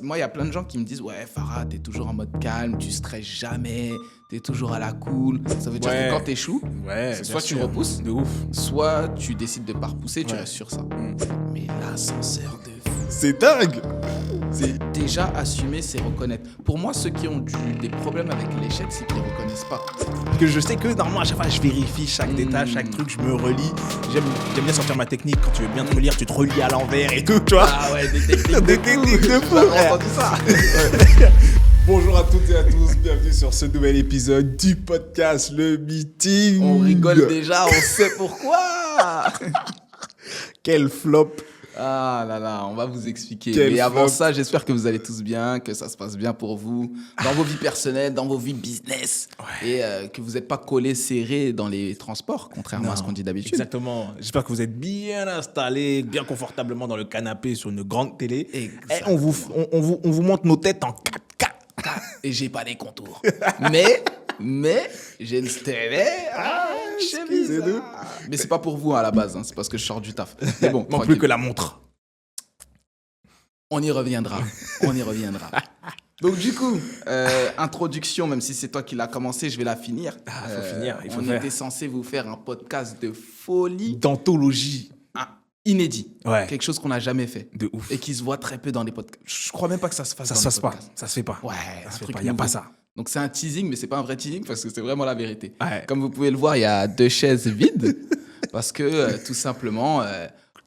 Moi, il y a plein de gens qui me disent « Ouais, Farah, t'es toujours en mode calme, tu stresses jamais, t'es toujours à la cool. » Ça veut dire que quand t'échoues, soit tu repousses, de ouf. soit tu décides de pas repousser, tu restes sur ça. Mais l'ascenseur de fou, c'est dingue. c'est déjà assumer, c'est reconnaître. Pour moi, ceux qui ont des problèmes avec l'échec, c'est qu'ils ne reconnaissent pas. Parce que je sais que normalement, à chaque fois, je vérifie chaque détail, chaque truc, je me relis. J'aime bien sortir ma technique. Quand tu veux bien te relire, tu te relis à l'envers et tout, tu vois. Ah ouais, des techniques Des techniques de fou. T'as entendu ça? Bonjour à toutes et à tous, bienvenue sur ce nouvel épisode du podcast Le Meeting. On rigole déjà, on sait pourquoi. Quel flop. Ah là là, on va vous expliquer. Quel Mais avant flop. ça, j'espère que vous allez tous bien, que ça se passe bien pour vous, dans vos vies personnelles, dans vos vies business, et que vous n'êtes pas collés, serrés dans les transports, contrairement à ce qu'on dit d'habitude. Exactement. J'espère que vous êtes bien installés, bien confortablement dans le canapé sur une grande télé. Et on vous montre nos têtes en 4K. Et j'ai pas les contours. mais j'ai une télé. excusez-nous. Mais c'est pas pour vous à la base, hein, c'est parce que je sors du taf. Mais bon, Non tranquille. plus que la montre. On y reviendra. Donc du coup, introduction, même si c'est toi qui l'as commencé, je vais la finir. Faut finir, il faut on faire. était censé vous faire un podcast de folie, D'anthologie. inédit. Ouais. Quelque chose qu'on n'a jamais fait. De ouf. Et qui se voit très peu dans les podcasts. Je crois même pas que ça se fasse Ça dans se les passe pas. podcasts. Ça se fait pas. Ouais, Ça un se fait truc pas. Il n'y a nouveau. pas ça. Donc c'est un teasing, mais c'est pas un vrai teasing parce que c'est vraiment la vérité. Ouais. Comme vous pouvez le voir, il y a 2 chaises vides parce que tout simplement,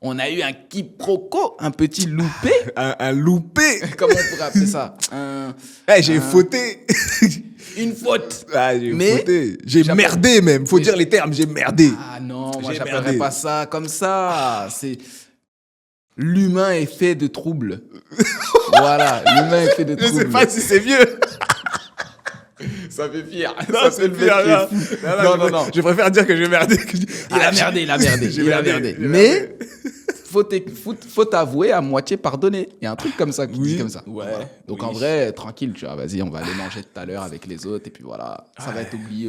on a eu un quiproquo, un petit loupé. Un loupé. Comment on pourrait appeler ça? J'ai fauté. Une faute. J'ai Mais fauté. J'ai j'appelle- merdé même. Faut Mais dire les termes. J'ai merdé. Ah non, moi J'ai j'appellerais merdé. pas ça comme ça. C'est l'humain est fait de troubles. Voilà, l'humain est fait de Je troubles. sais pas si c'est mieux. Ça fait pire. Non, Ça c'est fait le mec pire, qui non. est fou. Non, Non. Je préfère dire que j'ai merdé. Il a merdé. J'ai Il a merdé, merdé. j'ai Mais faut avouer à moitié pardonner. Il y a un truc comme ça qui dit comme ça. Ouais. Voilà. Donc Oui. en vrai, tranquille, tu vois. Vas-y, on va aller manger tout à l'heure avec les autres et puis voilà. Ça va être oublié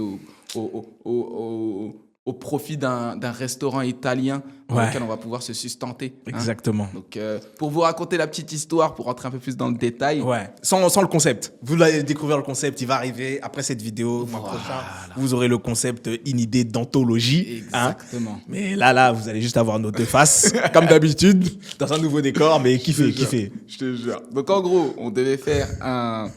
au profit d'un restaurant italien dans Ouais. lequel on va pouvoir se sustenter. hein. Exactement. Donc pour vous raconter la petite histoire, pour rentrer un peu plus dans le détail. Ouais, sans le concept. Vous allez découvrir le concept, il va arriver après cette vidéo, le mois prochain. Vous aurez le concept, une idée d'anthologie. Exactement. Mais là, vous allez juste avoir nos deux faces, comme d'habitude, dans un nouveau décor, mais kiffer. Je te jure. Donc en gros, on devait faire un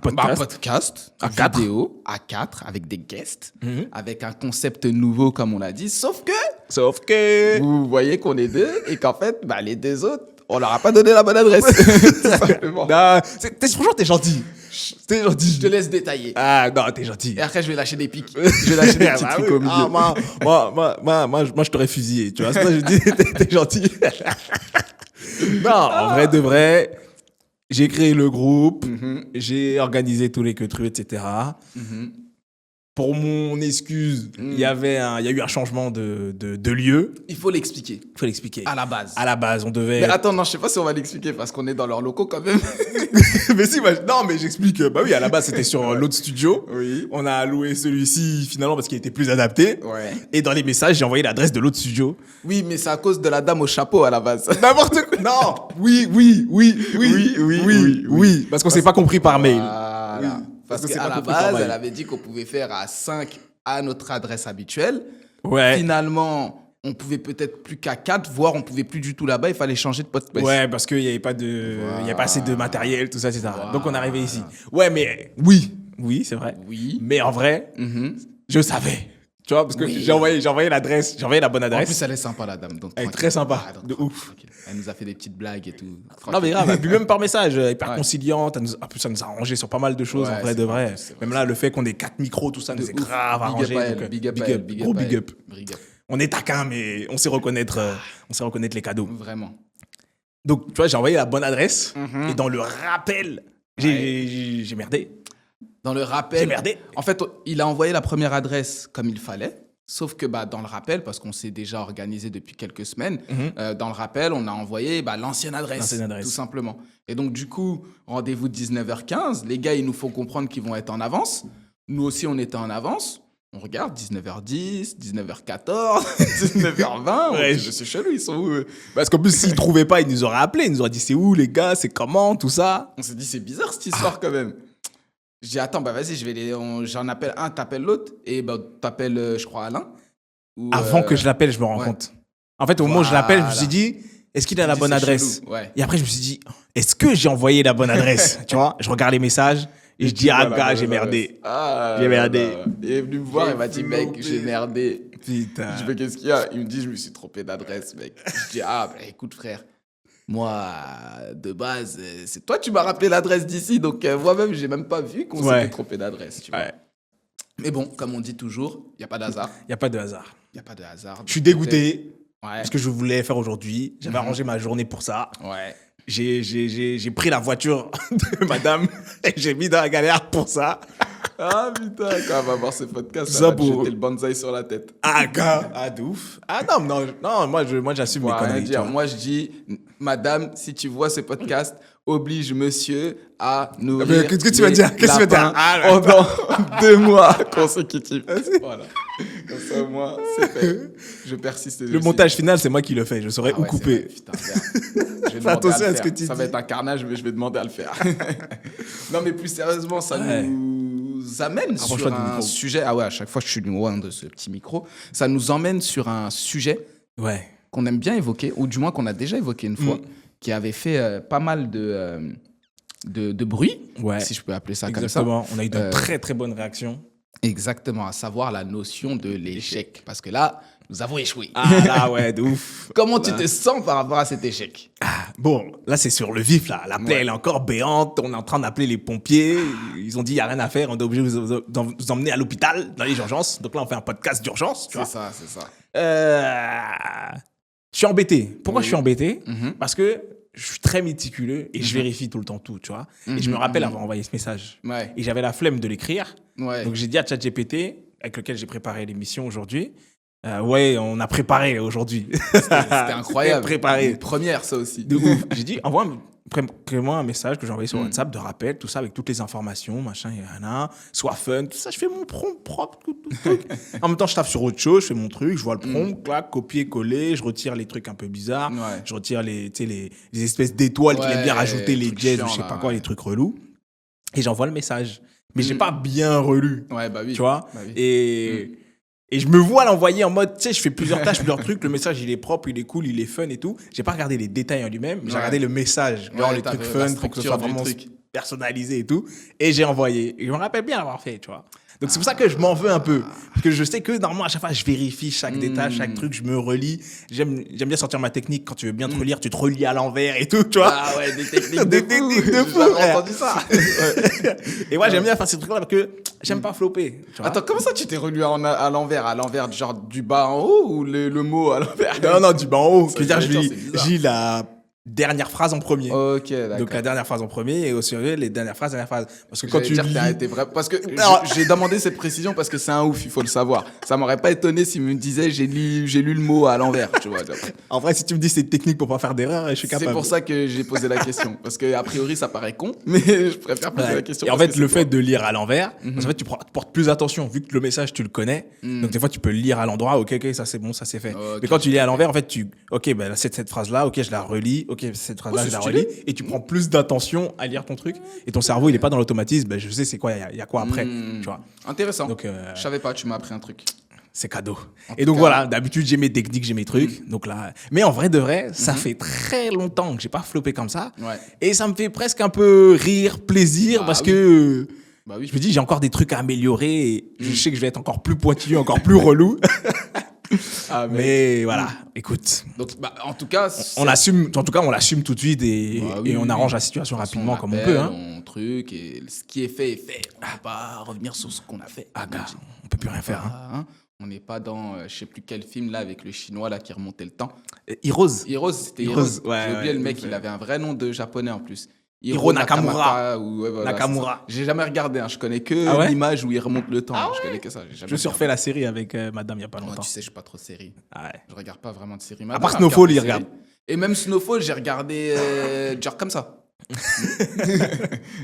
podcast À 4. vidéo à 4 avec des guests, avec un concept nouveau comme on l'a dit, sauf que Sauf que... vous voyez qu'on est 2 et qu'en fait, les 2 autres, on leur a pas donné la bonne adresse. Tout simplement. Non, franchement, t'es gentil. T'es gentil. Je te laisse détailler. Ah, non, t'es gentil. Et après, je vais lâcher des pics. Je vais lâcher des petits Ah trucs oui. au milieu. Moi, je t'aurais fusillé, tu vois. C'est pour ça que je dis, t'es gentil. Non, en vrai de vrai, j'ai créé le groupe, j'ai organisé tous les queutrues, etc. Pour mon excuse, il y a eu un changement de lieu. Il faut l'expliquer. Il faut l'expliquer. À la base. À la base, on devait... Mais attends, non, je sais pas si on va l'expliquer parce qu'on est dans leurs locaux quand même. mais si, non, mais j'explique. Bah oui, à la base, c'était sur l'autre studio. Oui. On a loué celui-ci, finalement, parce qu'il était plus adapté. Ouais. Et dans les messages, j'ai envoyé l'adresse de l'autre studio. Oui, mais c'est à cause de la dame au chapeau à la base. N'importe quoi. Non. Oui. Parce qu'on s'est pas compris par mail. Voilà. Oui. Parce qu'on s'est qu'à pas la compris par base, mail. elle avait dit qu'on pouvait faire à 5 à notre adresse habituelle. Ouais. Finalement, on pouvait peut-être plus qu'à 4, voire on pouvait plus du tout là-bas. Il fallait changer de podcast. Ouais, parce qu'il y avait pas il y a pas assez de matériel, tout ça, etc. Voilà. Donc on est arrivé ici. Ouais, mais oui, c'est vrai. Oui. Mais en vrai, Mhm. je savais. Tu vois, parce que Oui. j'ai envoyé l'adresse, j'ai envoyé la bonne En adresse. plus, elle est sympa, la dame. Donc, Elle est tranquille. très sympa, donc de tranquille, ouf. tranquille. Elle nous a fait des petites blagues et tout. Non mais Tranquille. grave, et puis même par message, hyper Ouais. conciliante, en plus ça nous a arrangé sur pas mal de choses Ouais, en vrai c'est de vrai, vrai. c'est vrai, Même là, le fait qu'on ait 4 micros, tout ça De nous est ouf. grave Big arrangé. up à elle, donc, big up à big elle, up, big gros up à big elle. up. Big up. On est taquin, mais on sait reconnaître les cadeaux. Vraiment. Donc tu vois, j'ai envoyé la bonne adresse et dans le rappel, j'ai merdé. Dans le rappel. J'ai merdé. En fait, il a envoyé la première adresse comme il fallait. Sauf que dans le rappel, parce qu'on s'est déjà organisé depuis quelques semaines, dans le rappel, on a envoyé l'ancienne adresse, L'ancienne adresse. tout simplement. Et donc, du coup, rendez-vous 19h15. Les gars, ils nous font comprendre qu'ils vont être en avance. Nous aussi, on était en avance. On regarde 19h10, 19h14, 19h20. Ouais, C'est chelou, ils sont où eux? Parce qu'en plus, s'ils trouvaient pas, ils nous auraient appelé. Ils nous auraient dit c'est où les gars, c'est comment, tout ça. On s'est dit, c'est bizarre cette histoire quand même. Je dis, attends, bah vas-y, j'en appelle un, t'appelles l'autre. Et bah, t'appelles, je crois, Alain. Ou, Avant que je l'appelle, je me rends compte. En fait, au moment où je l'appelle, je me suis dit, est-ce qu'il a la bonne adresse? Ouais. Et après, je me suis dit, est-ce que j'ai envoyé la bonne adresse? Tu vois, je regarde les messages et je dis, ah gars, j'ai merdé. Ah, J'ai merdé. Il est venu me voir, il m'a dit, mec, j'ai merdé. Putain. Je fais, qu'est-ce qu'il y a? Il me dit, je me suis trompé d'adresse, mec. Je dis, ah, bah écoute, frère. Moi, de base, c'est toi, tu m'as rappelé l'adresse d'ici, donc moi-même, j'ai même pas vu qu'on s'était trompé d'adresse, tu vois. Ouais. Mais bon, comme on dit toujours, il n'y a pas d'hasard. Il n'y a pas de hasard. Il n'y a pas de hasard. Je suis dégoûté. Ouais. Parce que je voulais faire aujourd'hui. J'avais arrangé ma journée pour ça. Ouais. J'ai pris la voiture de madame et j'ai mis dans la galère pour ça. Ah putain, quand on va voir ce podcast, Ça ça va te pour- jeter le bonsaï sur la tête. Ah, gars. Ah, de ouf. Ah, non, moi j'assume mes Pour rien conneries. tu dire. vois. Moi, je dis, madame, si tu vois ce podcast, oblige monsieur à nourrir. Mais qu'est-ce que tu vas dire? Qu'est-ce que tu vas dire? lapins Ah, ouais. pendant 2 mois consécutifs. Voilà. Comme ça, au moins, c'est fait. Je persiste. Le montage final, c'est moi qui le fais. Je saurais où couper. Putain, merde. Je vais Fais attention demander à le ce que faire. tu Ça dis. va être un carnage, mais je vais demander à le faire. Non, mais plus sérieusement, ça Ouais. nous amène Approche-toi sur du un micro. sujet. Ah ouais, à chaque fois, je suis loin de ce petit micro. Ça nous emmène sur un sujet Ouais. qu'on aime bien évoquer, ou du moins qu'on a déjà évoqué une fois, qui avait fait pas mal de bruit, Ouais. si je peux appeler ça Exactement. On a eu de Euh, très très bonnes réactions. Exactement, à savoir la notion de l'échec. Parce que là, nous avons échoué. Ah là, ouais, de ouf. Comment tu te sens par rapport à cet échec? Bon, là, c'est sur le vif, là. La plaie, Ouais. elle est encore béante. On est en train d'appeler les pompiers. Ils ont dit, il n'y a rien à faire. On est obligé de vous emmener à l'hôpital, dans les urgences. Donc là, on fait un podcast d'urgence, tu C'est vois. ça, c'est ça. Je suis embêté. Pourquoi Oui. je suis embêté? Mhm. Parce que je suis très méticuleux et je vérifie tout le temps tout, tu vois. Et je me rappelle avoir envoyé ce message. Ouais. Et j'avais la flemme de l'écrire. Ouais. Donc j'ai dit à ChatGPT, avec lequel j'ai préparé l'émission aujourd'hui, ouais, on a préparé aujourd'hui. C'était incroyable. Préparé. Une première, ça aussi. De ouf. J'ai dit, crée-moi un message que j'ai envoyé sur WhatsApp de rappel, tout ça, avec toutes les informations, machin, et rien, soit fun, tout ça. Je fais mon prompt propre, tout truc. En même temps, je tape sur autre chose, je fais mon truc, je vois le prompt, clac, copier-coller, je retire les trucs un peu bizarres, Ouais. je retire les espèces d'étoiles qu'il aime bien Ouais, rajouter, les trucs jazz, chiants, ou je sais là, pas quoi, ouais. les trucs relous. Et j'envoie le message. Mais j'ai pas bien relu. Ouais, bah oui. Tu vois Bah oui. Et je me vois l'envoyer en mode, tu sais, je fais plusieurs tâches, plusieurs trucs. Le message, il est propre, il est cool, il est fun et tout. J'ai pas regardé les détails en lui-même, mais j'ai Ouais. regardé le message, Ouais, genre les t'as trucs la fun pour que ce structure soit du vraiment truc. personnalisé et tout. Et j'ai envoyé. Et je me rappelle bien l'avoir fait, tu vois. Donc c'est pour ça que je m'en veux un peu. Parce que je sais que normalement, à chaque fois, je vérifie chaque détail, chaque truc, je me relis. J'aime bien sortir ma technique. Quand tu veux bien te relire, tu te relis à l'envers et tout, tu vois. Ah ouais, des techniques Des de fou. techniques de fou, J'ai jamais frère. entendu ça. Et moi, j'aime bien faire ces trucs-là parce que j'aime pas flopper. Tu vois. Attends, comment ça tu t'es relu à l'envers? À l'envers, genre du bas en haut ou le mot à l'envers? Non, du bas en haut. Ça Je veux dire, veut dire, je c'est bizarre. lis la dernière phrase en premier. Ok, d'accord. Donc la dernière phrase en premier et au sérieux les dernières phrases. Parce que quand J'allais tu dire, lis... t'as été vrai. Parce que Non. j'ai demandé cette précision parce que c'est un ouf, il faut le savoir. Ça m'aurait pas étonné s'il me disait j'ai lu le mot à l'envers, tu vois. En vrai, si tu me dis c'est une technique pour pas faire d'erreur, je suis capable. C'est pour ça que j'ai posé la question. Parce que a priori, ça paraît con, mais je préfère poser Ouais. la question. Et en parce fait, que le c'est fait toi. de lire à l'envers, parce qu'en fait, tu portes plus attention vu que le message, tu le connais. Donc, des fois, tu peux le lire à l'endroit. Ok, ça c'est bon, ça c'est fait. Ok, Mais quand tu lis à l'envers, en fait, ok, ben, cette phrase-là, ok, je la relis. Ok, cette phrase-là, Oh, c'est je la stylé. relis. Et tu prends plus d'attention à lire ton truc. Et ton cerveau, il est pas dans l'automatisme. Ben, je sais c'est quoi, il y a quoi après. Tu vois. Intéressant. Donc, Je savais pas, tu m'as appris un truc. c'est cadeau. En Et tout donc cas- voilà, d'habitude j'ai mes techniques, j'ai mes trucs. Donc là, mais en vrai de vrai, ça fait très longtemps que j'ai pas floppé comme ça. Ouais. Et ça me fait presque un peu rire, plaisir, Bah parce oui. que Bah oui. je me dis j'ai encore des trucs à améliorer. Et je sais que je vais être encore plus pointilleux, encore plus relou. Ah, Mais voilà, écoute, Donc, bah, en tout cas, on assume. En tout cas, on l'assume tout de suite et, Bah oui, et on oui, arrange oui. la situation De toute façon, rapidement comme on appelle, peut. Hein. On truc, et ce qui est fait est fait. On va pas revenir sur ce qu'on a fait. Ah gars, on peut plus rien faire. Hein. Hein. On n'est pas dans, je sais plus quel film là avec le chinois là qui remontait le temps. Heroes. Heroes, c'était Heroes, Heroes. ouais, J'ai oublié ouais, le mec, ouais. il avait un vrai nom de japonais en plus. Hiro Nakamura. Nakamata, ou, ouais, voilà, Nakamura. c'est ça. J'ai jamais regardé, hein. Je connais que Ah ouais l'image où il remonte le temps. Je connais que ça. J'ai jamais Je surfais la série avec madame il y a pas regardé. longtemps. Ouais, tu sais, je suis pas trop série. Ah ouais. Je regarde pas vraiment de série. À part Snowfall, il regarde. Et même Snowfall, j'ai regardé genre comme ça.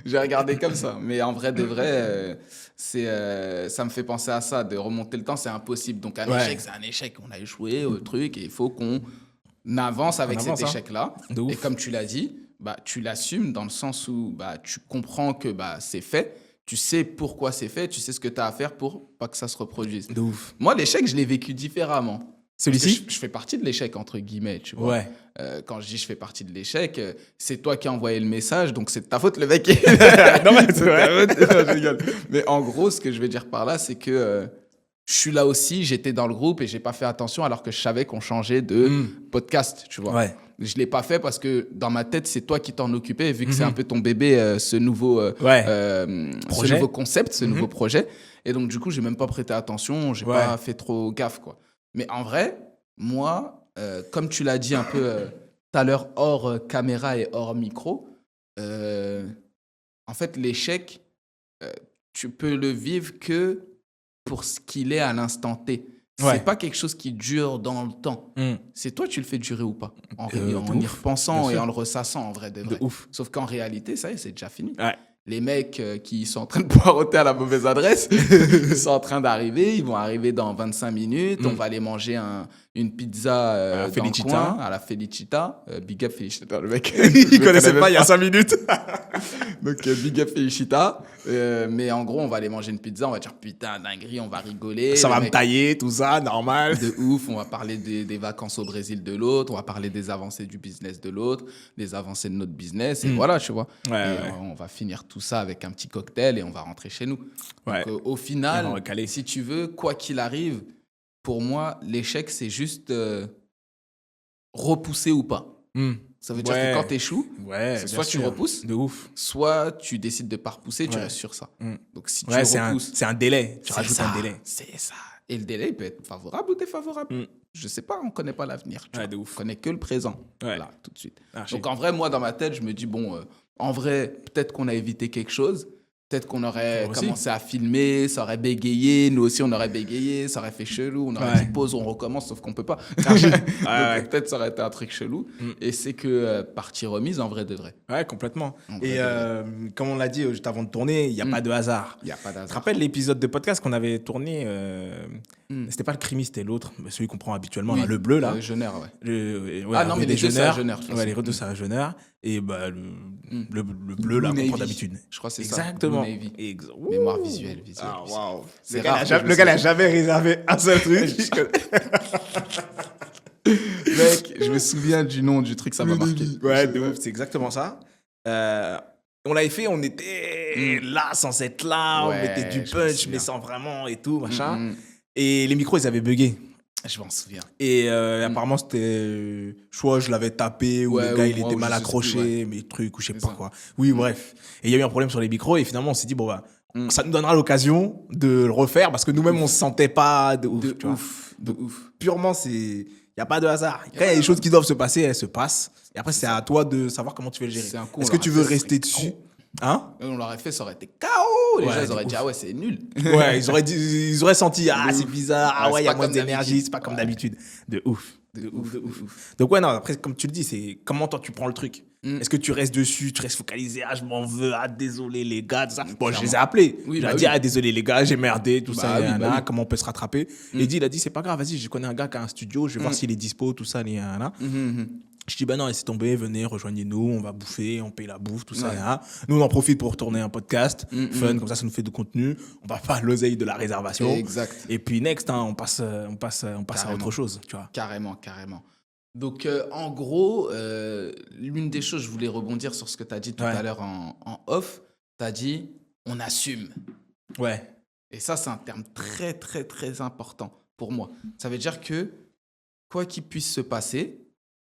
J'ai regardé comme ça. Mais en vrai, de vrai, ça me fait penser à ça. De remonter le temps, c'est impossible. Donc, un échec, c'est un échec. On a échoué au truc et il faut qu'on avance avec cet échec-là. Et comme tu l'as dit, bah, tu l'assumes dans le sens où bah, tu comprends que bah, c'est fait. Tu sais pourquoi c'est fait. Tu sais ce que tu as à faire pour pas que ça se reproduise. De ouf. Moi, l'échec, je l'ai vécu différemment. Celui-ci je fais partie de l'échec, entre guillemets, tu vois. Ouais. Quand je dis je fais partie de l'échec, c'est toi qui as envoyé le message, donc c'est de ta faute, le mec. Non, mais c'est vrai. Non, je rigole. Mais en gros, ce que je veux dire par là, c'est que je suis là aussi, j'étais dans le groupe et j'ai pas fait attention alors que je savais qu'on changeait de podcast, tu vois. Ouais. Je l'ai pas fait parce que dans ma tête, c'est toi qui t'en occupais, vu que c'est un peu ton bébé, ce nouveau concept, ce nouveau projet. Et donc, du coup, j'ai même pas prêté attention, j'ai pas fait trop gaffe, quoi. Mais en vrai, moi, comme tu l'as dit un peu tout à l'heure, hors caméra et hors micro, en fait, l'échec, tu peux le vivre que pour ce qu'il est à l'instant T. C'est pas quelque chose qui dure dans le temps. C'est toi, tu le fais durer ou pas. En y repensant et en le ressassant, en vrai de vrai. Sauf qu'en réalité, ça y est, c'est déjà fini. Ouais. Les mecs qui sont en train de poireauter à la mauvaise adresse, ils sont en train d'arriver. Ils vont arriver dans 25 minutes. On va aller manger une pizza dans le coin, à la Felicita. Big up Felicita, le mec. Il connaissait pas il y a 5 minutes. Donc, big up Felicita. Mais en gros, on va aller manger une pizza. On va dire, putain, dinguerie, on va rigoler. Ça va me tailler, tout ça, normal. De ouf. On va parler des vacances au Brésil de l'autre. On va parler des avancées du business de l'autre, des avancées de notre business. Et voilà, tu vois. On va finir tout ça avec un petit cocktail et on va rentrer chez nous. Donc, au final, si tu veux, quoi qu'il arrive, pour moi, l'échec, c'est juste repousser ou pas. Ça veut dire que quand tu échoues, soit tu repousses, de ouf. soit tu décides de ne pas repousser, tu restes sur ça. Donc si tu repousses... C'est un délai, tu rajoutes un délai. C'est ça. Et le délai peut être favorable ou défavorable. Je sais pas, on ne connaît pas l'avenir. On ne connaît que le présent. Là, tout de suite. Donc en vrai, moi, dans ma tête, je me dis, bon, en vrai, peut-être qu'on a évité quelque chose. Peut-être qu'on aurait commencé à filmer, ça aurait bégayé, nous aussi on aurait bégayé, ça aurait fait chelou, on aurait dit pause, on recommence, sauf qu'on peut pas. Donc peut-être ça aurait été un truc chelou. Et c'est que partie remise en vrai de vrai. Ouais, complètement. Et comme on l'a dit juste avant de tourner, il n'y a pas de hasard. Il n'y a pas de hasard. Tu te rappelles l'épisode de podcast qu'on avait tourné c'était pas le Crimi, c'était l'autre, celui qu'on prend habituellement, là, le bleu là. Le jeuneur, non, mais les deux, c'est un jeuneur. Ouais, les deux, c'est un jeuneur. Et bah, le bleu là, qu'on prend d'habitude. Je crois que c'est exactement. ça. Mémoire visuelle. Ah, waouh. Le gars n'a jamais réservé un seul truc. Mec, je me souviens du nom du truc, ça m'a marqué. Ouais, de ouf, c'est exactement ça. On l'avait fait, on était là sans être là, on mettait du punch, mais sans vraiment et tout, machin. Et les micros, ils avaient bugué. Je m'en souviens. Et apparemment, c'était... Soit je l'avais tapé, ou le gars, il était mal accroché, mais truc, ou je sais pas quoi. Oui, bref. Et il y a eu un problème sur les micros, et finalement, on s'est dit, bon, bah, ça nous donnera l'occasion de le refaire, parce que nous-mêmes, on se sentait pas de ouf. De ouf. Purement, c'est... Il n'y a pas de hasard. Quand il y a des choses qui doivent se passer, elles se passent. Et après, c'est à toi de savoir comment tu veux le gérer. Est-ce que tu veux rester dessus? On l'aurait fait, ça aurait été KO. Les gens, ils auraient dit, ah ouais, c'est nul. Ouais, ils auraient senti, c'est bizarre, ah ouais, il y a moins d'énergie, c'est pas comme d'habitude. De ouf. Donc, ouais, non, après, comme tu le dis, c'est comment toi tu prends le truc. Est-ce que tu restes dessus, tu restes focalisé, je m'en veux, désolé les gars, tout ça. Bon, je les ai appelés. J'ai dit, désolé les gars, j'ai merdé, tout ça, comment on peut se rattraper. Il a dit, c'est pas grave, vas-y, je connais un gars qui a un studio, je vais voir s'il est dispo, tout ça, Je dis, non, laissez tomber, venez, rejoignez-nous, on va bouffer, on paye la bouffe, tout ça. Nous, on en profite pour tourner un podcast, fun, comme ça nous fait du contenu. On va pas l'oseille de la réservation. Exact. Et puis, next, on passe à autre chose, tu vois. Carrément. Donc, en gros, l'une des choses, je voulais rebondir sur ce que tu as dit tout à l'heure en off. Tu as dit, on assume. Ouais. Et ça, c'est un terme très, très, très important pour moi. Ça veut dire que, quoi qu'il puisse se passer,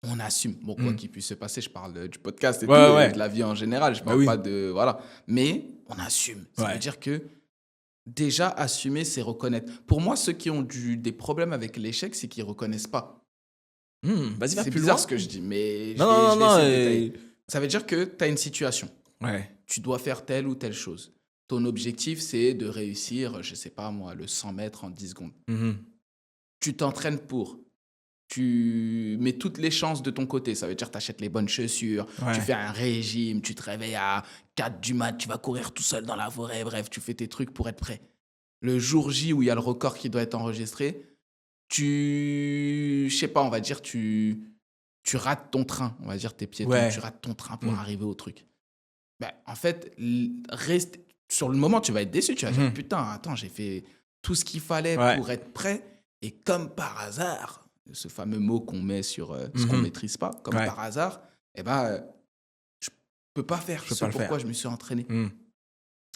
on assume. Bon, quoi qu'il puisse se passer, je parle du podcast et tout, de la vie en général. Je parle pas de... Voilà. Mais on assume. Ça veut dire que déjà, assumer, c'est reconnaître. Pour moi, ceux qui ont des problèmes avec l'échec, c'est qu'ils ne reconnaissent pas. Vas-y, va c'est plus bizarre loin. Ce que je dis, mais Non. Ça veut dire que tu as une situation. Ouais. Tu dois faire telle ou telle chose. Ton objectif, c'est de réussir, je sais pas moi, le 100 mètres en 10 secondes. Tu t'entraînes pour. tu mets toutes les chances de ton côté. Ça veut dire que tu achètes les bonnes chaussures, tu fais un régime, tu te réveilles à 4 du mat, tu vas courir tout seul dans la forêt, bref, tu fais tes trucs pour être prêt. Le jour J où il y a le record qui doit être enregistré, je sais pas, on va dire, tu rates ton train, on va dire, tes piétons, tu rates ton train pour arriver au truc. Ben, en fait, reste, sur le moment, tu vas être déçu, tu vas dire, putain, attends, j'ai fait tout ce qu'il fallait pour être prêt, et comme par hasard, ce fameux mot qu'on met sur ce qu'on maîtrise pas, comme par hasard, eh ben, je peux pas faire ce pourquoi je me suis entraîné.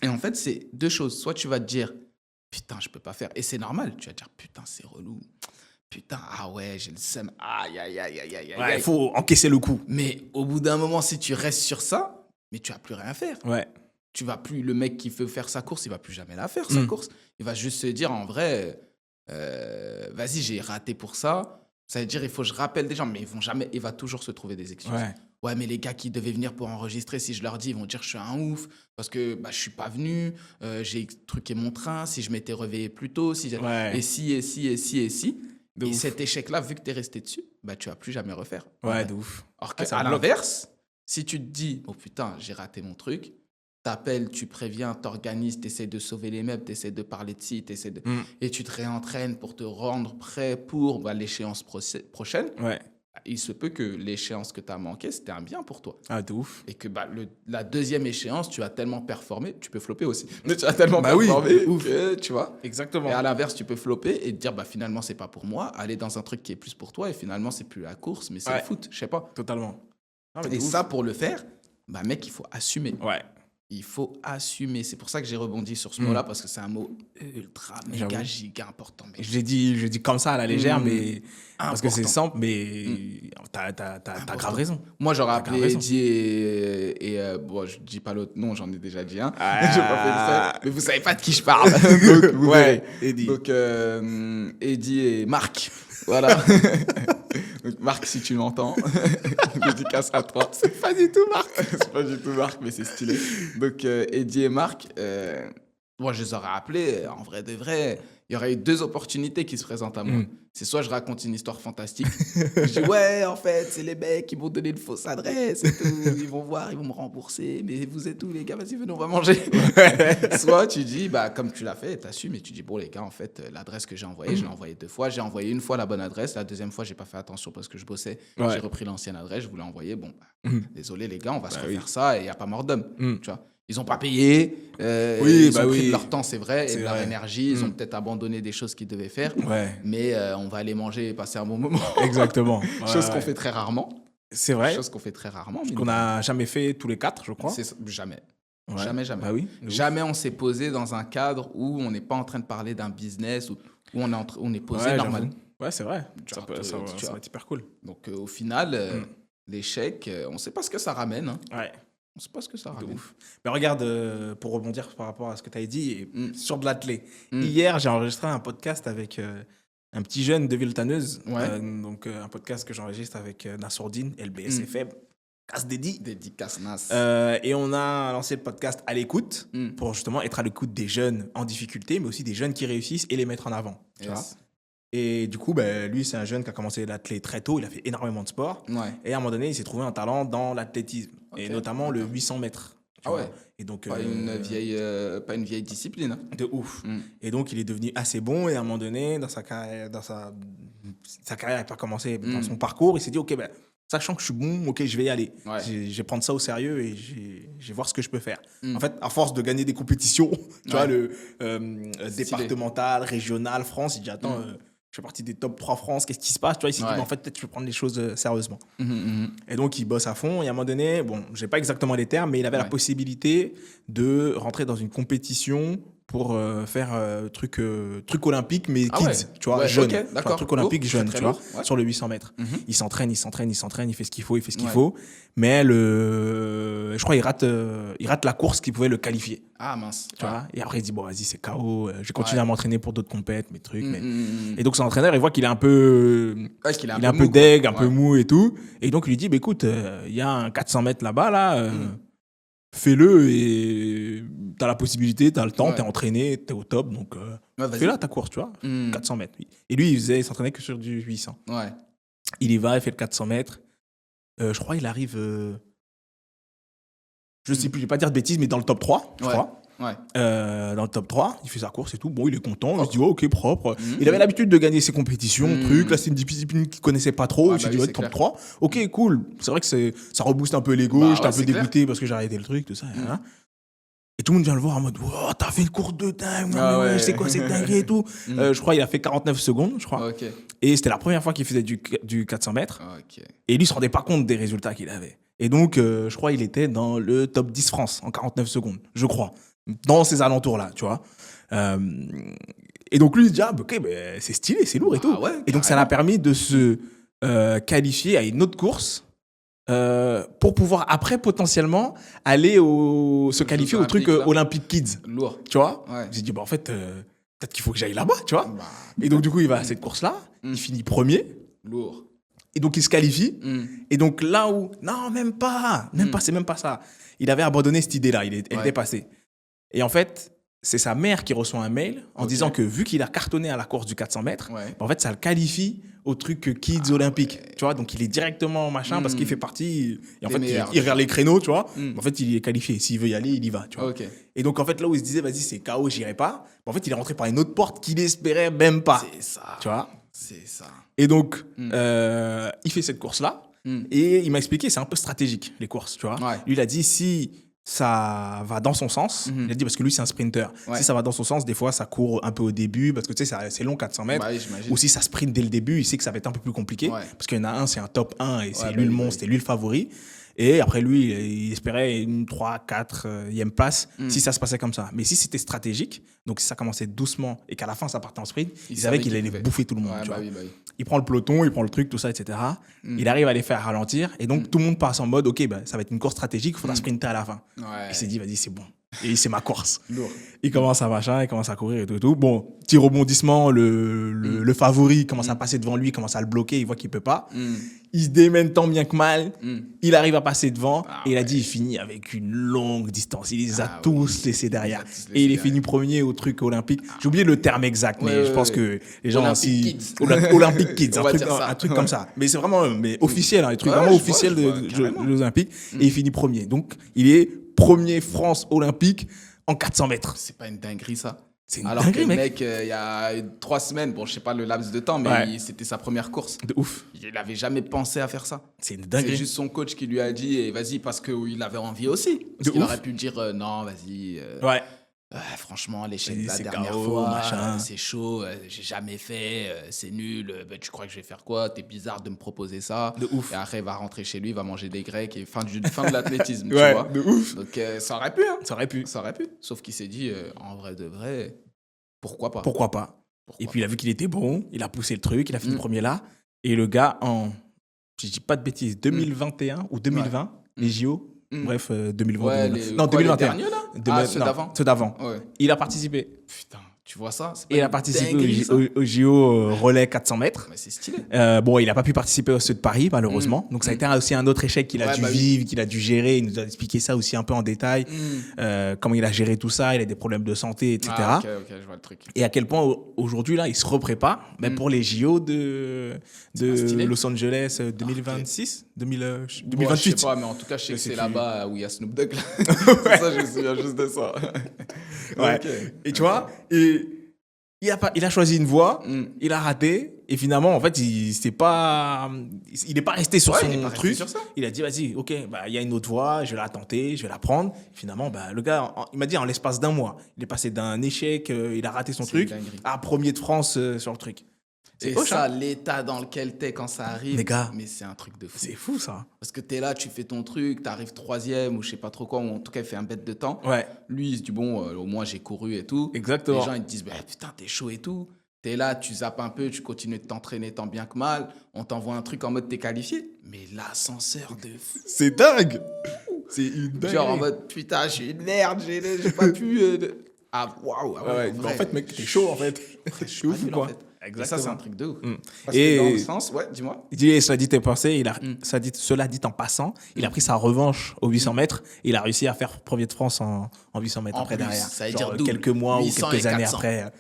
Et en fait, c'est deux choses. Soit tu vas te dire, putain, je peux pas faire. Et c'est normal. Tu vas te dire, putain, c'est relou. Putain, ah ouais, j'ai le seum. Aïe, aïe, aïe, aïe, aïe. Ouais, il faut encaisser le coup. Mais au bout d'un moment, si tu restes sur ça, mais tu vas plus rien faire. Ouais. Tu vas plus, le mec qui veut faire sa course, il va plus jamais la faire, sa course. Il va juste se dire, en vrai, vas-y, j'ai raté pour ça. Ça veut dire, il faut que je rappelle des gens, mais ils vont jamais, il va toujours se trouver des excuses. Ouais, mais les gars qui devaient venir pour enregistrer, si je leur dis, ils vont dire que je suis un ouf parce que je suis pas venu, j'ai truqué mon train, si je m'étais réveillé plus tôt, et si. Et cet échec-là, vu que tu es resté dessus, tu vas plus jamais refaire. Ouais, de ouf. Alors qu'à l'inverse, si tu te dis, oh putain, j'ai raté mon truc, t'appelles, tu préviens, t'organises, t'essaies de sauver les meubles, t'essaies de parler de ci, et tu te réentraînes pour te rendre prêt pour l'échéance prochaine. Ouais. Il se peut que l'échéance que tu as manquée, c'était un bien pour toi. Ah, de ouf. Et que la deuxième échéance, tu as tellement performé, tu peux flopper aussi, mais tu as tellement performé que, tu vois. Exactement. Et à l'inverse, tu peux flopper et te dire, finalement, c'est pas pour moi, aller dans un truc qui est plus pour toi, et finalement, c'est plus la course, mais c'est le foot, je sais pas. Totalement. Et ça, pour le faire, mec, il faut assumer. Ouais. Il faut assumer. C'est pour ça que j'ai rebondi sur ce mot-là, parce que c'est un mot ultra, méga, giga important. Mec. Je l'ai dit comme ça à la légère, mais parce que c'est simple, mais t'as grave raison. Moi, j'aurais appelé Eddie et bon, je dis pas l'autre nom, j'en ai déjà dit un. J'ai pas fait mais vous savez pas de qui je parle. Donc, vous verrez. Eddie. Donc, Eddie et Marc. Voilà. Donc, Marc, si tu m'entends, dédicace à toi. C'est pas du tout Marc. C'est pas du tout Marc, mais c'est stylé. Donc, Eddie et Marc, moi, je les aurais appelés. En vrai de vrai, il y aurait eu 2 opportunités qui se présentent à moi. C'est soit je raconte une histoire fantastique. Je dis, ouais, en fait, c'est les mecs qui m'ont donné une fausse adresse et tout. Ils vont voir, ils vont me rembourser. Mais vous êtes où, les gars? Vas-y, venez, on va manger. Soit tu dis, comme tu l'as fait, t'assumes et tu dis, bon, les gars, en fait, l'adresse que j'ai envoyée, je l'ai envoyée 2 fois. J'ai envoyé une fois la bonne adresse. La deuxième fois, j'ai pas fait attention parce que je bossais. J'ai repris l'ancienne adresse, je voulais envoyer. Bon, désolé, les gars, on va se refaire ça et il n'y a pas mort d'homme. Tu vois. Ils n'ont pas payé, ils ont pris de leur temps, c'est vrai, et de leur énergie. Ils ont peut-être abandonné des choses qu'ils devaient faire, mais on va aller manger et passer un bon moment. Exactement. Chose qu'on fait très rarement. C'est vrai. Chose qu'on fait très rarement. Qu'on n'a jamais fait tous les 4, je crois. Jamais. Ouais. Jamais. Bah oui, jamais on s'est posé dans un cadre où on n'est pas en train de parler d'un business, où on est posé normal. Ouais, c'est vrai. Ça va être hyper cool. Donc au final, l'échec, on ne sait pas ce que ça ramène. Hein. Ouais. On ne sait pas ce que ça ramène. Ouf. Mais regarde, pour rebondir par rapport à ce que tu as dit, sur de l'athlé. Hier, j'ai enregistré un podcast avec un petit jeune de Villetaneuse. Donc, un podcast que j'enregistre avec Nassourdine, LBSFM, Casse Dédi. Dédicace Nas. Et on a lancé le podcast À l'écoute pour justement être à l'écoute des jeunes en difficulté, mais aussi des jeunes qui réussissent et les mettre en avant. Tu vois. Et du coup, lui, c'est un jeune qui a commencé l'athlé très tôt. Il a fait énormément de sport. Et à un moment donné, il s'est trouvé un talent dans l'athlétisme. Et notamment le 800 mètres. Et donc, pas une vieille discipline. Hein. De ouf. Et donc, il est devenu assez bon. Et à un moment donné, dans sa carrière n'a pas commencé dans son parcours. Il s'est dit, OK, sachant que je suis bon, OK, je vais y aller. Je vais prendre ça au sérieux et je vais voir ce que je peux faire. En fait, à force de gagner des compétitions, tu vois, le départemental, régional, France, il dit, attends... je fais partie des top 3 France, qu'est-ce qui se passe? Tu vois, il s'est dit, en fait, peut-être je vais prendre les choses sérieusement. Et donc, il bosse à fond. Et à un moment donné, je n'ai pas exactement les termes, mais il avait la possibilité de rentrer dans une compétition pour faire truc olympique, mais kids, tu vois, jeune. Okay, truc olympique jeune, tu vois, sur le 800 mètres. Il s'entraîne, il fait ce qu'il faut, Mais je crois qu'il rate la course qui pouvait le qualifier. Ah mince. Tu vois. Et après, il dit, bon, vas-y, c'est KO, je vais continuer à m'entraîner pour d'autres compètes, mes trucs. Et donc, son entraîneur, il voit qu'il est un peu, un peu deg, un peu mou et tout. Et donc, il lui dit, écoute, il y a un 400 mètres là-bas, là. Fais-le et t'as la possibilité, t'as le temps, t'es entraîné, t'es au top, donc fais-la ta course, tu vois, 400 mètres. Et lui, il s'entraînait que sur du 800. Il y va, il fait le 400 mètres. Je crois qu'il arrive... je sais plus, je vais pas dire de bêtises, mais dans le top 3, je crois. Ouais. Dans le top 3, il fait sa course et tout. Bon, il est content. Il se dit, ok, propre. Il avait l'habitude de gagner ses compétitions, trucs. Là, c'est une discipline qu'il connaissait pas trop. Il s'est dit, ouais, top 3. Ok, cool. C'est vrai que ça rebooste un peu l'ego. J'étais un peu dégoûté parce que j'ai arrêté le truc, tout ça. Et tout le monde vient le voir en mode, wow, t'as fait une course de dingue. Je sais quoi, c'est dingue et tout. Je crois qu'il a fait 49 secondes, je crois. Okay. Et c'était la première fois qu'il faisait du 400 mètres. Okay. Et lui, il se rendait pas compte des résultats qu'il avait. Et donc, je crois qu'il était dans le top 10 France en 49 secondes, je crois. Dans ces alentours-là, tu vois. Et donc, lui, il se dit, ok, c'est stylé, c'est lourd et tout. Ouais, et donc, ça l'a permis de se qualifier à une autre course pour pouvoir, après, potentiellement, aller se qualifier au truc Olympic Kids. Lourd. Tu vois. Ouais. J'ai dit, en fait, peut-être qu'il faut que j'aille là-bas, tu vois. Et donc, du coup, il va à cette course-là. Il finit premier. Lourd. Et donc, il se qualifie. Et donc, là où... Non, même pas. C'est même pas ça. Il avait abandonné cette idée-là. Elle était passée. Et en fait, c'est sa mère qui reçoit un mail en disant que vu qu'il a cartonné à la course du 400 mètres, en fait, ça le qualifie au truc Kids Olympique. Tu vois, donc il est directement machin parce qu'il fait partie... Et en fait, il regarde les créneaux, tu vois. En fait, il est qualifié. S'il veut y aller, il y va, tu vois. Et donc, en fait, là où il se disait, vas-y, c'est KO, j'irai pas. En fait, il est rentré par une autre porte qu'il espérait même pas. C'est ça. Tu vois. C'est ça. Et donc, il fait cette course-là. Et il m'a expliqué, c'est un peu stratégique, les courses, tu vois. Lui, il a dit, si ça va dans son sens, il a dit, parce que lui, c'est un sprinter. Si ça va dans son sens, des fois, ça court un peu au début, parce que tu sais, c'est long, 400 mètres. Ou si ça sprint dès le début, il sait que ça va être un peu plus compliqué. Parce qu'il y en a un, c'est un top 1, et c'est lui le monstre, c'est lui le favori. Et après, lui, il espérait une 3, 4e place si ça se passait comme ça. Mais si c'était stratégique, donc si ça commençait doucement et qu'à la fin, ça partait en sprint, il savait qu'il allait bouffer tout le monde. Tu vois. Il prend le peloton, il prend le truc, tout ça, etc. Il arrive à les faire ralentir. Et donc, tout le monde passe en mode, OK, ça va être une course stratégique, il faudra sprinter à la fin. Il s'est dit, vas-y, c'est bon. Et c'est ma course. Lourd. Il commence à machin, il commence à courir et tout. Bon, petit rebondissement, le favori commence à passer devant lui, il commence à le bloquer, il voit qu'il peut pas. Il se démène tant bien que mal. Il arrive à passer devant et il a dit, il finit avec une longue distance. Il les a tous laissés derrière. Et il est fini premier au truc olympique. J'ai oublié le terme exact, mais je pense que les gens aussi... Olympic Kids, un truc comme ça. Mais c'est vraiment officiel, un truc vraiment officiel des Jeux Olympiques. Et il finit premier. Donc, il est premier France olympique en 400 mètres. C'est pas une dinguerie, ça. C'est une Alors dinguerie, que le mec. il y a 3 semaines, bon, je sais pas le laps de temps, mais c'était sa première course. De ouf. Il n'avait jamais pensé à faire ça. C'est une dinguerie. C'est juste son coach qui lui a dit, et vas-y, parce qu'il avait envie aussi. Parce qu'il aurait pu dire, non, vas-y. Franchement, l'échec de la dernière fois, c'est chaud, j'ai jamais fait, c'est nul, tu crois que je vais faire quoi? T'es bizarre de me proposer ça. De ouf. Et après, il va rentrer chez lui, il va manger des grecs et fin de l'athlétisme, tu vois. De ouf. Donc, ça aurait pu, hein. Ça aurait pu. Ça aurait pu. Sauf qu'il s'est dit, en vrai de vrai, pourquoi pas? Pourquoi pas? Et puis, il a vu qu'il était bon, il a poussé le truc, il a fini premier là. Et le gars, si je dis pas de bêtises, 2021 ou 2020, les JO, bref, 2020. Non, 2021. Les derniers, là? Ceux d'avant? Ceux d'avant. Il a participé. Putain, tu vois ça? Il a participé au JO relais 400 mètres. Mais c'est stylé. Bon, il n'a pas pu participer aux ceux de Paris, malheureusement. Donc, ça a été aussi un autre échec qu'il a dû vivre, qu'il a dû gérer. Il nous a expliqué ça aussi un peu en détail. Comment il a géré tout ça. Il a des problèmes de santé, etc. Ok, je vois le truc. Et à quel point, aujourd'hui, là, il se reprépare pour les JO de Los Angeles 2026, 2028. Bon, je sais pas, mais en tout cas, je sais que c'est là-bas où il y a Snoop Dogg. C'est ça, je me souviens juste de ça. Et tu vois, il a choisi une voie, il a raté, et finalement, en fait, il n'est pas resté sur son truc. Il a dit, vas-y, ok, il y a une autre voie, je vais la tenter, je vais la prendre. Finalement, le gars, il m'a dit, en l'espace d'un mois, il est passé d'un échec, il a raté son truc, à premier de France sur le truc. Et ça, l'état dans lequel t'es quand ça arrive, les gars, mais c'est un truc de fou. C'est fou, ça. Parce que t'es là, tu fais ton truc, t'arrives 3e ou je sais pas trop quoi, ou en tout cas, il fait un bête de temps. Lui, il se dit, bon, au moins, j'ai couru et tout. Exactement. Les gens, ils te disent, putain, t'es chaud et tout. T'es là, tu zappes un peu, tu continues de t'entraîner tant bien que mal. On t'envoie un truc en mode t'es qualifié. Mais l'ascenseur de fou. C'est dingue. C'est une dingue. Genre en mode, putain, je suis une merde, j'ai pas pu... Ah, waouh. En fait, mec, t'es chaud, en fait. Je suis ouf, quoi. Exactement. Et ça, c'est un truc de ouf. Parce que dans le sens, dis-moi. Il dit, cela dit en passant, cela dit en passant, il a pris sa revanche aux 800 mètres. Il a réussi à faire premier de France en 800 mètres après derrière. Ça veut dire double. Quelques mois ou quelques années après.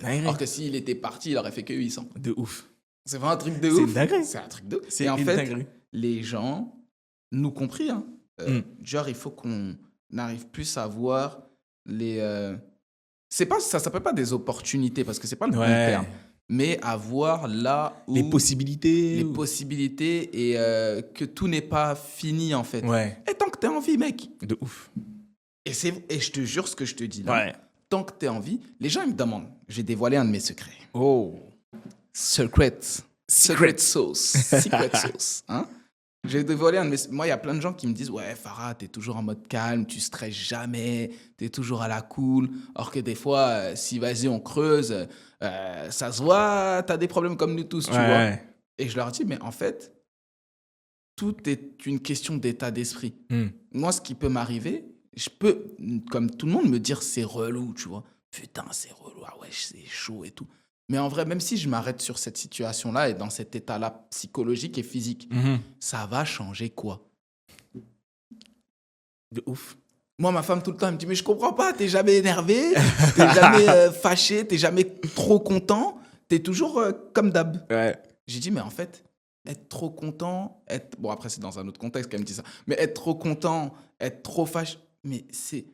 Alors que s'il était parti, il aurait fait que 800. De ouf. C'est pas un truc de ouf. C'est dingue. C'est un truc de ouf. C'est Et en une fait, dinguerie. les gens, nous compris, hein, genre, il faut qu'on arrive plus à voir les... c'est pas, ça s'appelle pas des opportunités, parce que c'est pas le bon terme, mais à voir là où... Les possibilités. Les possibilités et que tout n'est pas fini, en fait. Ouais. Et tant que t'es en vie, mec. De ouf. Et je te jure ce que je te dis là. Ouais. Tant que t'es en vie, les gens, ils me demandent. J'ai dévoilé un de mes secrets. Oh. Secret sauce. Secret sauce. Hein? J'ai dévoilé un de mes... Moi, il y a plein de gens qui me disent « Ouais, Farah, t'es toujours en mode calme, tu stresses jamais, t'es toujours à la cool. » Or que des fois, si vas-y, on creuse, ça se voit, t'as des problèmes comme nous tous, tu vois. Et je leur dis « Mais en fait, tout est une question d'état d'esprit. Moi, ce qui peut m'arriver, je peux, comme tout le monde, me dire « C'est relou, tu vois. Putain, c'est relou, ah ouais, c'est chaud et tout. » Mais en vrai, même si je m'arrête sur cette situation-là et dans cet état-là psychologique et physique, ça va changer quoi? De ouf. Moi, ma femme, tout le temps, elle me dit « Mais je comprends pas, t'es jamais énervé, t'es jamais fâché, t'es jamais trop content, t'es toujours comme d'hab. » Ouais. J'ai dit « Mais en fait, être trop content, être... » Bon, après, c'est dans un autre contexte qu'elle me dit ça. Mais être trop content, être trop fâché, mais c'est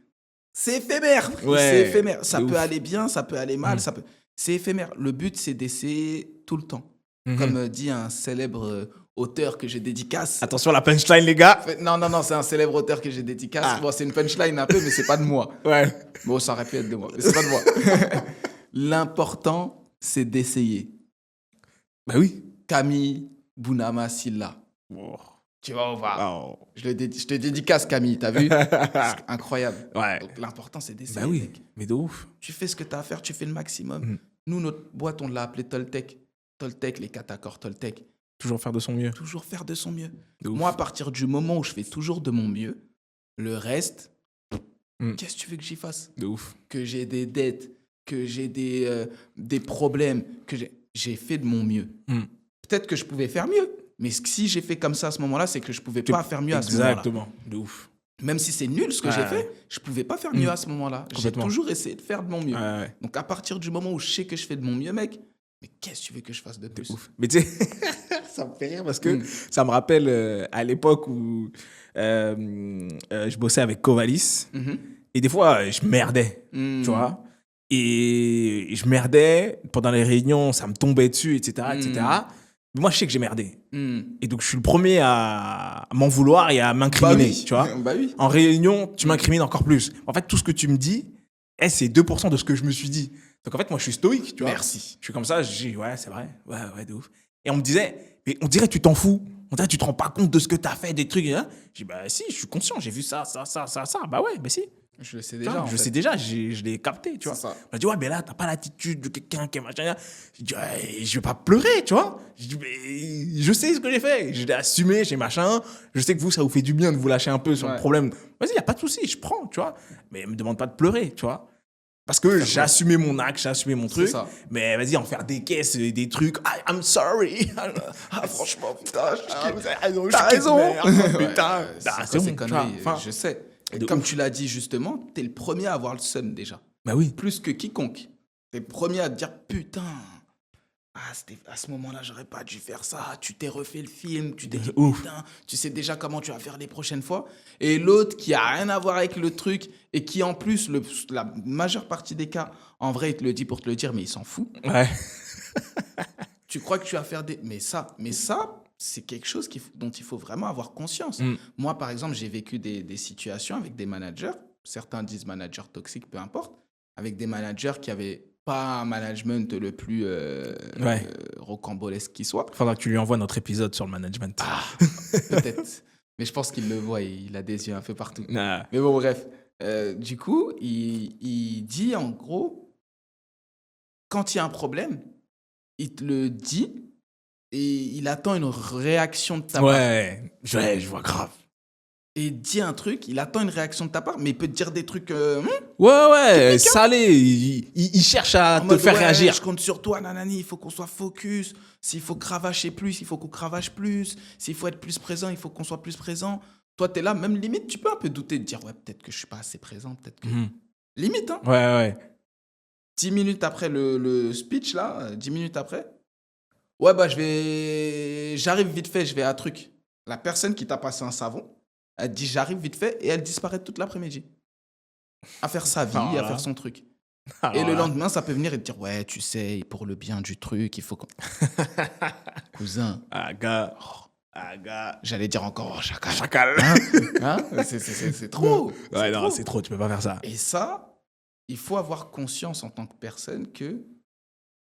éphémère. Ouais. C'est éphémère. Ça peut ouf. aller bien, ça peut aller mal, ça peut... C'est éphémère. Le but, c'est d'essayer tout le temps. Comme dit un célèbre auteur que j'ai dédicace. Attention à la punchline, les gars. Non, c'est un célèbre auteur que j'ai dédicace. Bon, c'est une punchline un peu, mais c'est pas de moi. Ouais. Bon, ça aurait pu être de moi, mais c'est pas de moi. L'important, c'est d'essayer. Bah oui. Camille Bounama Silla. Oh. Tu vas voir. Oh. Je te dédicace, Camille, t'as vu? C'est incroyable. Ouais. Donc, l'important, c'est d'essayer. Bah oui, mec. mais de ouf. Tu fais ce que tu as à faire, tu fais le maximum. Nous, notre boîte, on l'a appelée Toltec. Toltec, les 4 accords Toltec. Toujours faire de son mieux. Toujours faire de son mieux. De ouf. Moi, à partir du moment où je fais toujours de mon mieux, le reste, qu'est-ce que tu veux que j'y fasse? De ouf. Que j'ai des dettes, que j'ai des problèmes, que j'ai fait de mon mieux. Peut-être que je pouvais faire mieux, mais si j'ai fait comme ça à ce moment-là, c'est que je pouvais pas faire mieux à ce moment-là. Exactement. De ouf. Même si c'est nul ce que j'ai fait, je pouvais pas faire mieux à ce moment-là. J'ai toujours essayé de faire de mon mieux. Ouais. Donc à partir du moment où je sais que je fais de mon mieux, mec, mais qu'est-ce que tu veux que je fasse de plus? Ouf. Mais tu sais, ça me fait rire parce que ça me rappelle à l'époque où je bossais avec Covalis et des fois je merdais, tu vois. Et je merdais pendant les réunions, ça me tombait dessus, etc., etc. Mais moi, je sais que j'ai merdé. Et donc, je suis le premier à m'en vouloir et à m'incriminer, tu vois. Bah oui. En réunion, tu m'incrimines encore plus. En fait, tout ce que tu me dis, c'est 2% de ce que je me suis dit. Donc, en fait, moi, je suis stoïque, tu vois. Merci. Je suis comme ça, je dis, ouais, c'est vrai. Ouais, de ouf. Et on me disait, mais on dirait que tu t'en fous. On dirait que tu te rends pas compte de ce que tu as fait, des trucs. Hein. Je dis, bah si, je suis conscient, j'ai vu ça. Bah ouais, bah si. Je le sais déjà. Je sais déjà, je l'ai capté, tu vois. Ça. On m'a dit, ouais, mais là, t'as pas l'attitude de quelqu'un qui est machin. Je dis, ouais, je vais pas pleurer, tu vois. Je dis, mais je sais ce que j'ai fait. Je l'ai assumé, j'ai machin. Je sais que vous, ça vous fait du bien de vous lâcher un peu sur le problème. Vas-y, y a pas de souci, je prends, tu vois. Mais me demande pas de pleurer, tu vois. Parce que j'ai assumé mon acte, j'ai assumé mon truc. Mais vas-y, en faire des caisses, des trucs. I'm sorry. Franchement, putain, t'as raison. Putain, c'est connerie, je sais. Et comme tu l'as dit justement, t'es le premier à avoir le seum déjà. Bah oui. Plus que quiconque. T'es le premier à te dire putain, à ce moment-là, j'aurais pas dû faire ça. Tu t'es refait le film, tu t'es dit putain, tu sais déjà comment tu vas faire les prochaines fois. Et l'autre qui a rien à voir avec le truc et qui en plus, la majeure partie des cas, en vrai, il te le dit pour te le dire, mais il s'en fout. Ouais. Tu crois que tu vas faire des... Mais ça, c'est quelque chose dont il faut vraiment avoir conscience. Moi, par exemple, j'ai vécu des situations avec des managers. Certains disent managers toxiques, peu importe. Avec des managers qui n'avaient pas un management le plus rocambolesque qui soit. Faudra que tu lui envoies notre épisode sur le management. Peut-être. Mais je pense qu'il le voit, il a des yeux un peu partout. Mais bon, bref. Du coup, il dit en gros, quand il y a un problème, il te le dit et il attend une réaction de ta part. Ouais, je vois grave. Et il dit un truc, il attend une réaction de ta part, mais il peut te dire des trucs... salé. Il cherche à te faire réagir. Je compte sur toi, nanani, il faut qu'on soit focus. S'il faut cravacher plus, il faut qu'on cravache plus. S'il faut être plus présent, il faut qu'on soit plus présent. Toi, t'es là, même limite, tu peux un peu douter, de dire, ouais, peut-être que je suis pas assez présent, peut-être que... Limite, hein. Ouais. 10 minutes après le speech, là, 10 minutes après, Ouais, bah, j'arrive vite fait, je vais à un truc. La personne qui t'a passé un savon, elle dit j'arrive vite fait et elle disparaît toute l'après-midi. À faire sa vie, à faire son truc. Et le lendemain, ça peut venir et te dire ouais, tu sais, pour le bien du truc, il faut qu'on. Cousin. Gars. J'allais dire encore chacal. Chacal. Hein c'est trop. Ouais, non, c'est trop, tu peux pas faire ça. Et ça, il faut avoir conscience en tant que personne que,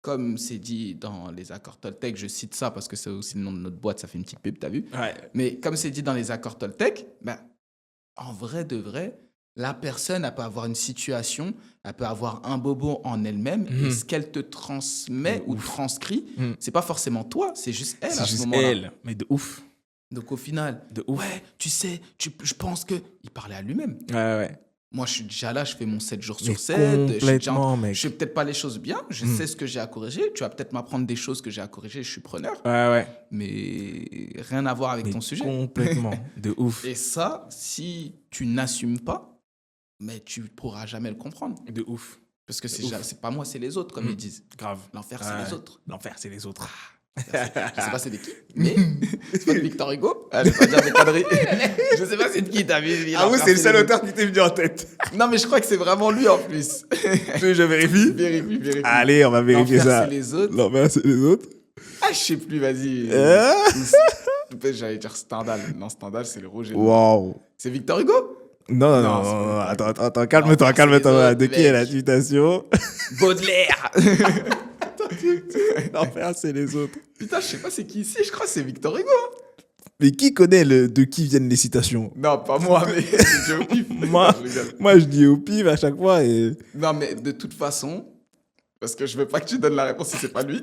comme c'est dit dans les accords Toltec, je cite ça parce que c'est aussi le nom de notre boîte, ça fait une petite pub, t'as vu? Ouais. Mais comme c'est dit dans les accords Toltec, ben, en vrai de vrai, la personne, elle peut avoir une situation, elle peut avoir un bobo en elle-même, et ce qu'elle te transmet ou transcrit, c'est pas forcément toi, c'est juste elle à ce moment-là. C'est elle, mais de ouf. Donc au final, ouais, tu sais, je pense que... Il parlait à lui-même. Ouais. Moi, je suis déjà là, je fais mon 7 jours sur Mais 7. Complètement, mec. Je fais peut-être pas les choses bien, je sais ce que j'ai à corriger. Tu vas peut-être m'apprendre des choses que j'ai à corriger, je suis preneur. Ouais. Mais rien à voir avec ton sujet. Complètement, de ouf. Et ça, si tu n'assumes pas, mais tu pourras jamais le comprendre. De ouf. Parce que c'est pas moi, c'est les autres, comme ils disent. Grave. L'enfer, c'est les autres. L'enfer, c'est les autres. Je sais pas c'est de qui, mais c'est pas de Victor Hugo. Je vais pas dire des conneries. Je sais pas c'est de qui, t'as vu. Ah oui, c'est le seul auteur qui t'est venu en tête. Non, mais je crois que c'est vraiment lui en plus. Je vérifie. Vérifie. Allez, on va vérifier ça. L'enfer, c'est les autres. L'enfer, c'est les autres. Ah, je sais plus, vas-y. J'allais dire Stendhal. Non, Stendhal, c'est le Roger. Waouh. C'est Victor Hugo? Non. Attends, calme-toi. De qui est la citation? Baudelaire. L'enfer, c'est les autres. Putain, je sais pas c'est qui ici, je crois que c'est Victor Hugo. Mais qui connaît de qui viennent les citations? Non, pas moi, mais c'est au pif. moi, je dis au pif à chaque fois. Non, mais de toute façon, parce que je veux pas que tu donnes la réponse si c'est pas lui.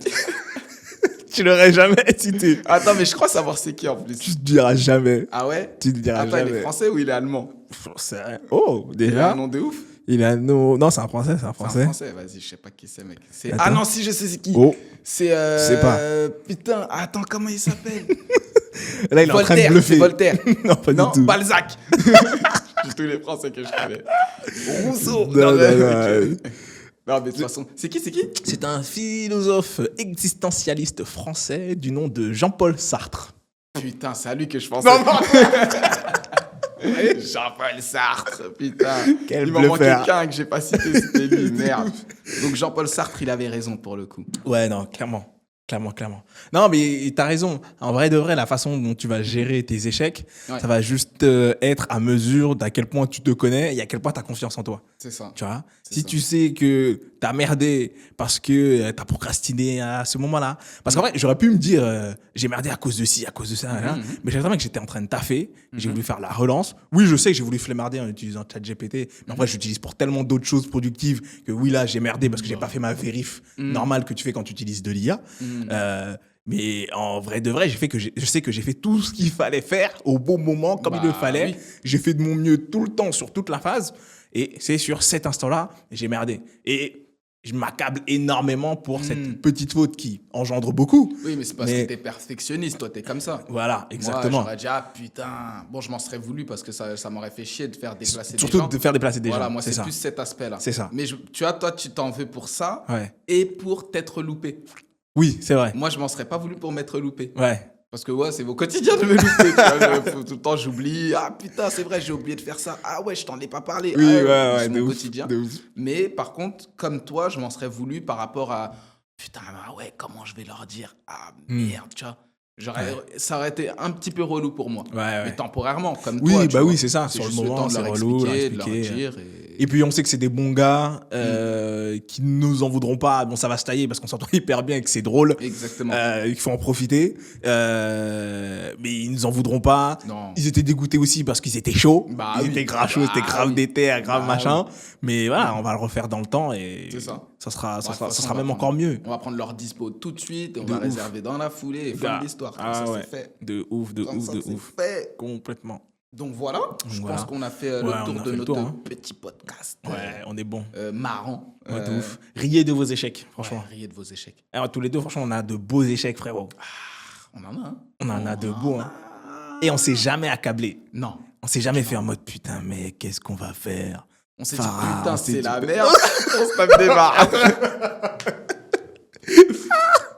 Tu l'aurais jamais cité. Attends, mais je crois savoir c'est qui en plus. Tu te diras jamais. Ah ouais? Tu te diras jamais. Attends, il est français ou il est allemand? C'est rien. Oh, déjà. Il a un nom de ouf? Il a un nom... Non, c'est un français, C'est un français, vas-y, je sais pas qui c'est, mec. Ah non, si, je sais c'est qui. Oh. C'est... Je sais pas. Putain, attends, comment il s'appelle? Là, il est en train de bluffer. C'est Voltaire. Non, pas du tout. Balzac. Tous les Français que je connais. Rousseau. Non, Non, mais de toute façon, c'est qui? C'est un philosophe existentialiste français du nom de Jean-Paul Sartre. Putain, c'est à lui que je pensais. Non. Jean-Paul Sartre, putain. Quel il m'en manque quelqu'un que j'ai pas cité, c'était lui, merde. Donc Jean-Paul Sartre, il avait raison pour le coup. Ouais, non, clairement. Non, mais t'as raison. En vrai de vrai, la façon dont tu vas gérer tes échecs, ça va juste être à mesure d'à quel point tu te connais et à quel point t'as confiance en toi. C'est ça. Tu vois? Si tu sais que t'as merdé parce que t'as procrastiné à ce moment-là. Parce qu'en vrai, j'aurais pu me dire, j'ai merdé à cause de ci, à cause de ça, mais j'ai vraiment que j'étais en train de taffer, j'ai voulu faire la relance. Oui, je sais que j'ai voulu flemmarder en utilisant ChatGPT, mais en vrai, j'utilise pour tellement d'autres choses productives que oui, là, j'ai merdé parce que j'ai pas fait ma vérif normale que tu fais quand tu utilises de l'IA. Mais en vrai de vrai, je sais que j'ai fait tout ce qu'il fallait faire au bon moment, comme il le fallait. Oui. J'ai fait de mon mieux tout le temps sur toute la phase. Et c'est sur cet instant-là, j'ai merdé. Et je m'accable énormément pour cette petite faute qui engendre beaucoup. Oui, mais c'est parce que t'es perfectionniste, toi, t'es comme ça. Voilà, exactement. Moi, j'aurais dit, ah putain, bon, je m'en serais voulu parce que ça m'aurait fait chier de faire déplacer Surtout des gens. de faire déplacer des gens. Voilà, moi, c'est plus cet aspect-là. C'est ça. Mais tu vois, toi, tu t'en veux pour ça et pour t'être loupé. Oui, c'est vrai. Moi, je m'en serais pas voulu pour m'être loupé. Ouais. Parce que c'est au quotidien de me louper. Tout le temps, j'oublie. Ah putain, c'est vrai, j'ai oublié de faire ça. Ah ouais, je t'en ai pas parlé. Oui, c'est mon quotidien. Mais par contre, comme toi, je m'en serais voulu par rapport à putain, ouais, comment je vais leur dire? Ah merde, tu vois. Ça aurait été un petit peu relou pour moi. Mais temporairement, comme toi. Oui, bah oui, c'est ça. Sur le moment, c'est relou, de leur dire. Et puis, on sait que c'est des bons gars qui ne nous en voudront pas. Bon, ça va se tailler parce qu'on s'entend hyper bien et que c'est drôle. Exactement. Il faut en profiter. Mais ils nous en voudront pas. Non. Ils étaient dégoûtés aussi parce qu'ils étaient chauds. Ils étaient grave chauds, c'était grave déter, grave machin. Mais voilà, on va le refaire dans le temps et ça sera même encore mieux. On va prendre leur dispo tout de suite et on va réserver dans la foulée et faire l'histoire. C'est fait. De ouf. Fait. Complètement. Donc voilà, je pense qu'on a fait le tour de notre petit podcast. Ouais, on est bon. Marrant. Ouais, de ouf. Riez de vos échecs, franchement. Riez de vos échecs. Alors, tous les deux, franchement, on a de beaux échecs, frérot. On en a, hein. On en a de beaux, hein. Et on s'est jamais accablé. Non. On s'est jamais fait en mode, putain, mais qu'est-ce qu'on va faire? On s'est dit, putain, c'est la merde. On se tape des barres.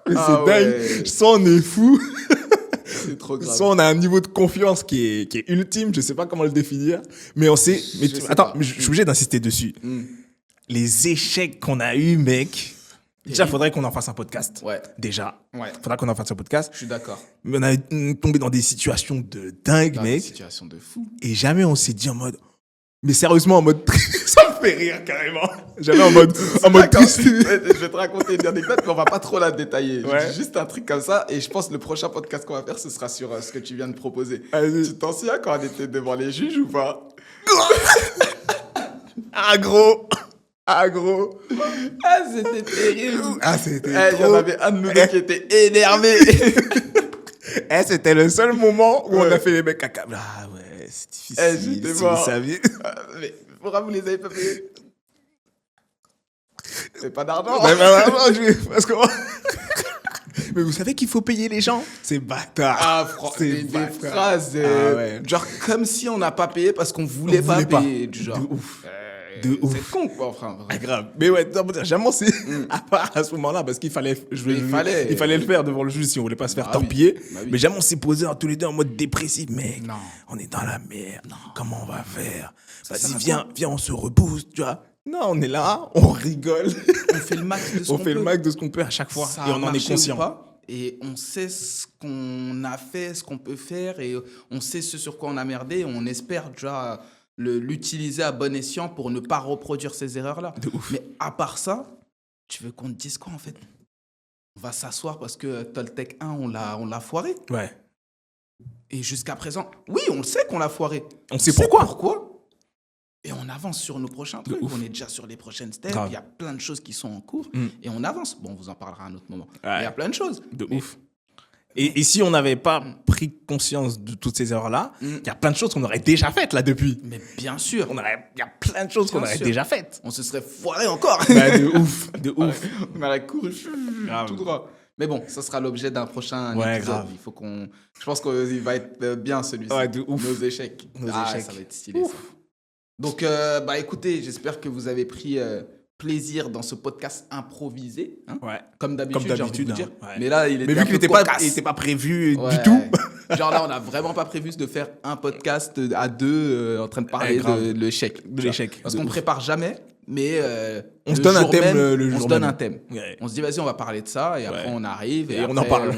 Mais c'est dingue. Soit on est fou. C'est trop grave. Soit on a un niveau de confiance qui est ultime, je sais pas comment le définir, mais on sait. Mais attends, je suis obligé d'insister dessus. Les échecs qu'on a eus, mec. Déjà, faudrait qu'on en fasse un podcast. Ouais. Déjà. Ouais. Faudra qu'on en fasse un podcast. Je suis d'accord. Mais on a tombé dans des situations de dingue, mec. Des situations de fou. Et jamais on s'est dit en mode. Mais sérieusement, en mode. Ça me fait rire carrément. Jamais en mode. Triste. Je vais te raconter une anecdote, mais on va pas trop la détailler. Ouais. Juste un truc comme ça. Et je pense que le prochain podcast qu'on va faire, ce sera sur ce que tu viens de proposer. Vas-y. Tu t'en souviens quand on était devant les juges ou pas? Ah, gros. Ah, gros. Ah, c'était terrible. Ah, c'était Il y en avait un de nous deux qui était énervé. C'était le seul moment où on a fait les mecs caca. Ah ouais, c'est difficile. J'étais si mort. vous saviez. Mais pourquoi vous les avez pas payés? C'est pas d'argent. Parce que... Mais vous savez qu'il faut payer les gens? C'est bâtard. Ah, c'est des phrases. ouais. Genre comme si on n'a pas payé parce qu'on voulait pas payer. Du genre. De ouf. C'est con, quoi. Enfin, Ah, grave. Mais ouais, jamais c'est à part à ce moment-là, parce qu'il fallait, il fallait le faire devant le juge si on voulait pas se faire torpiller. Bah oui. Mais jamais on s'est posé tous les deux en mode dépressif. Mec, Non. on est dans la merde. Non. Comment on va faire? Vas-y, viens, on se repousse, tu vois. Non, on est là, on rigole. On fait le max de ce qu'on peut. On fait le max de ce qu'on peut à chaque fois. Ça et on en est conscient. ou pas, et on sait ce qu'on a fait, ce qu'on peut faire, et on sait ce sur quoi on a merdé. Et on espère déjà l'utiliser à bon escient pour ne pas reproduire ces erreurs-là. De ouf. Mais à part ça, tu veux qu'on te dise quoi en fait? On va s'asseoir parce que Toltec 1, on l'a foiré. Ouais. Et jusqu'à présent, oui, on le sait qu'on l'a foiré. On sait pourquoi. Et on avance sur nos prochains trucs. On est déjà sur les prochaines steps. Grave. Il y a plein de choses qui sont en cours. Et on avance. Bon, on vous en parlera à un autre moment. Ouais. Il y a plein de choses. De ouf. Et si on n'avait pas pris conscience de toutes ces erreurs-là, il y a plein de choses qu'on aurait déjà faites là depuis. Mais bien sûr. Il y a plein de choses qu'on aurait déjà faites. On se serait foiré encore. Bah, de ouf, de ouf. On aurait couru tout droit. Mais bon, ça sera l'objet d'un prochain épisode. Grave. Il faut qu'on... Je pense qu'il va être bien celui-ci. Ouais, de ouf. Nos échecs. Nos échecs. Ça va être stylé, ça. Donc, écoutez, j'espère que vous avez pris plaisir dans ce podcast improvisé. Hein, ouais. Comme d'habitude, j'ai envie de vous dire. Hein, ouais. Mais là, il était vu qu'il n'était pas prévu du tout. Genre là, on n'a vraiment pas prévu de faire un podcast à deux en train de parler de l'échec. De l'échec. Parce qu'on ne prépare jamais, mais on se donne un thème le jour on se donne un thème. Ouais. On se dit, vas-y, on va parler de ça. Et après, on arrive et on en parle.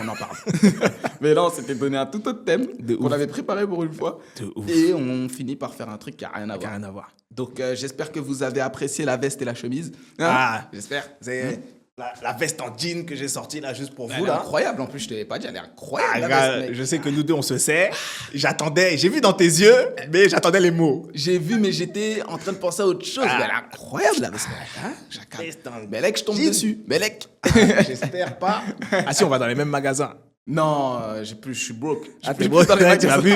Mais là, on s'était donné un tout autre thème qu'on avait préparé pour une fois. Et on finit par faire un truc qui n'a rien à voir. Donc, j'espère que vous avez apprécié la veste et la chemise. Hein, j'espère. C'est la veste en jean que j'ai sortie là juste pour vous. Elle est là. incroyable. En plus, je ne t'avais pas dit, elle est incroyable. La veste, je sais que nous deux, on se sait. J'ai vu dans tes yeux, mais j'attendais les mots. J'ai vu, mais j'étais en train de penser à autre chose. Mais elle est incroyable, la veste. Belek, je tombe dessus. Belek. J'espère pas. Ah si, on va dans les mêmes magasins. Non, je suis broke. T'es broke, tu m'as vu.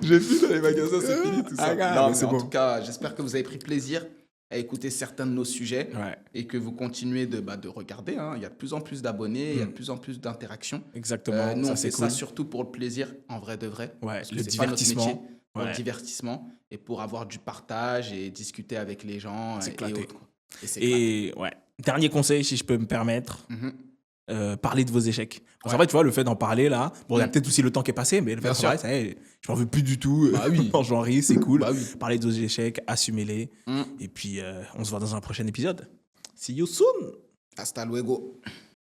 J'ai vu dans les magasins, c'est fini tout ça. Non, mais en tout cas, j'espère que vous avez pris plaisir à écouter certains de nos sujets et que vous continuez de regarder. Hein. Il y a de plus en plus d'abonnés, il y a de plus en plus d'interactions. Exactement. Nous, on fait ça surtout pour le plaisir, en vrai de vrai. Ouais, parce que le c'est pas notre divertissement. métier, pour le divertissement et pour avoir du partage et discuter avec les gens et autres. Et dernier conseil, si je peux me permettre. Parler de vos échecs. En fait, tu vois, le fait d'en parler là, bon, il y a peut-être aussi le temps qui est passé, mais le fait d'en parler, ça y est, je m'en veux plus du tout. J'en ris, c'est cool. Parler de vos échecs, assumez-les. Et puis, on se voit dans un prochain épisode. See you soon. Hasta luego.